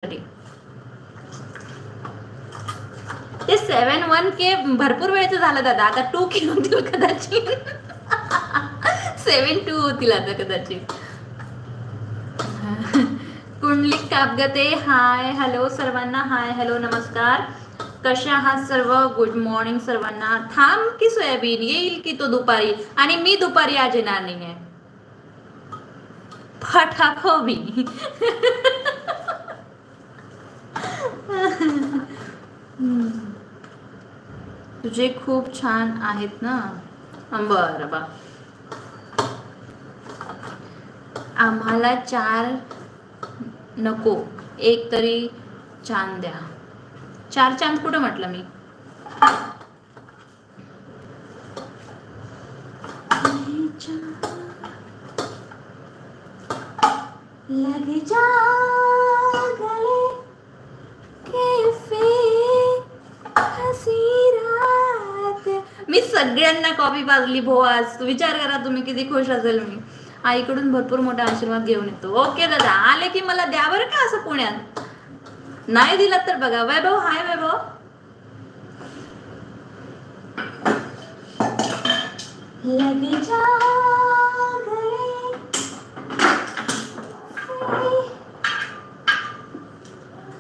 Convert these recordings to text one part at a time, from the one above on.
ते 7-1K भरपूर वेळचं झालं दादा. आता 2K होतील कदाचित. 7-2 होतील आता कदाचित. कुंडलिक कापगते हाय हॅलो सर्वांना. हाय हॅलो नमस्कार. कशा आहात सर्व. गुड मॉर्निंग सर्वांना. थांब की सोयाबीन येईल की तो दुपारी. आणि मी दुपारी आज येणार नाही आहे. फटाखोबी. तुझे खूप छान आहेत ना. बरं बा. आम्हाला 4 नको, एक तरी चांद द्या. 4 चांद कुठं म्हटलं मी. लगे जा गले के हसी रात. मी सगळ्यांना कॉपी पाजली भो आज. विचार करा तुम्ही किती खुश असेल. मी आईकडून भरपूर मोठा आशीर्वाद घेऊन येतो. ओके दादा आले की मला द्या बरं का. असं पुण्यात नाही दिला तर बघा. वैभव हाय वैभव. लगे जा गले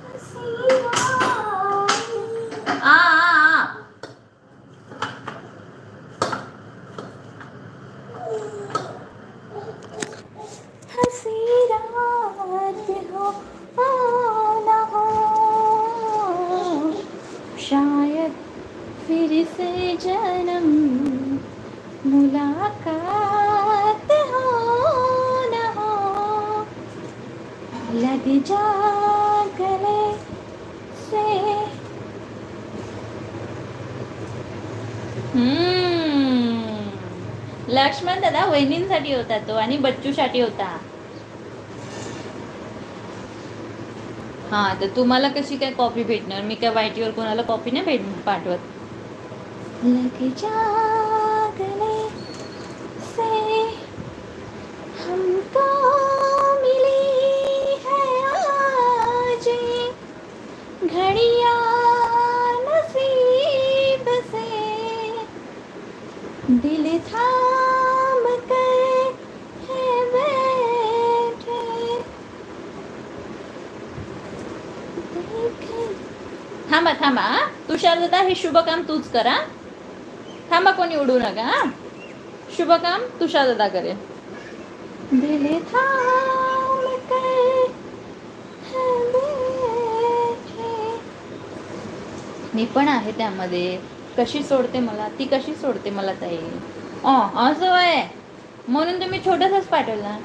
हसी रात. हसी रात हो ना हो शायद फिर से जन्म मुलाकात हो ना हो. लग जा गले से. लक्ष्मण दादा वहिनींसाठी होता तो आणि बच्चूसाठी होता. हा तर तुम्हाला कशी काय कॉपी भेटणार. मी काय वाईटीवर कोणाला कॉपी नाही पाठवत. लग जा गले से हमको मिली है आज घड़ियां नसीब से. दिल थाम कर है बैठे देखे. थांबा थांबा. तुषार दादा हे शुभ काम तूच करा. थांबा कोणी उडू नका. शुभ काम तुषार दादा करेल. दिल थाम कर है बैठे. मी पण आहे त्यामध्ये. कशी सोडते मला ती. कशी सोडते मला ताई. असं आहे म्हणून तुम्ही छोटासाच पाठवला.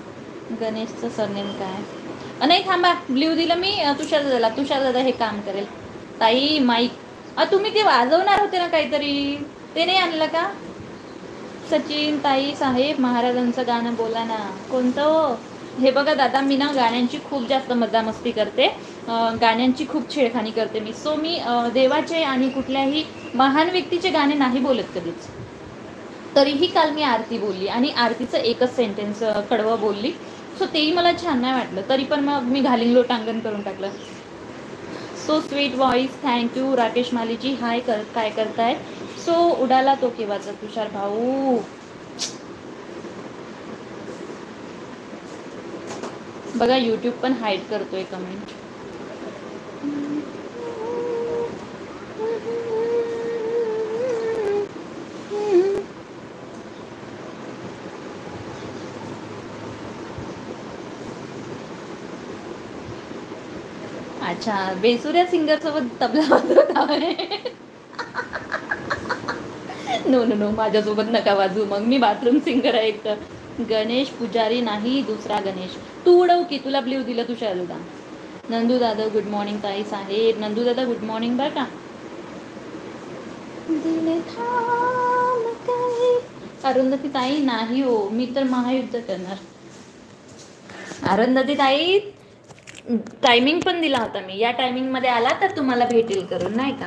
गणेशचं सरनेम काय. नाही थांबा ब्ल्यू दिलं मी तुषार दादाला. तुषार दादा हे काम करेल. ताई माईक तुम्ही ते वाजवणार होते ना काहीतरी. ते नाही आणलं का. सचिन ताई साहेब महाराजांचं गाणं बोला ना. कोणतं हो. हे बघा दादा मी ना गाण्यांची खूप जास्त मजामस्ती करते. गाण्यांची खूप छेडखानी करते मी. सो मी देवाचे आणि कुठल्याही महान व्यक्तीचे गाणे नाही बोलत कधीच. तरीही काल मी आरती बोलली आणि आरतीचं एकच सेंटेन्स कडवं बोलली. सो तेही मला छान नाही वाटलं. तरी पण मग मी घालिंग लोटांगण करून टाकलं. So sweet voice thank you. Rakesh Mali ji hi काय करताय. सो उडाला तो केव्हाचा तुषार भाऊ. बघा यूट्यूब पण हाईड करतोय कमेंट. अच्छा बेसुऱ्या सिंगर सोबत तबला वाजवत आहे. नो नो नो माझ्यासोबत नका वाजू. मग मी बाथरूम सिंगर आहे एक तर. गणेश पुजारी नाही दुसरा गणेश. तू उडव की. तुला ब्ल्यू दिलं तुषार दादा. नंदू दादा गुड मॉर्निंग ताई साहेब. नंदू दादा गुड मॉर्निंग बरं का. अरुंधती ताई नाही हो मी तर महायुद्ध करणार. अरुंधती ताई टायमिंग पण दिला होता मी. या टायमिंग मध्ये आला तर तुम्हाला भेटेल करून नाही का.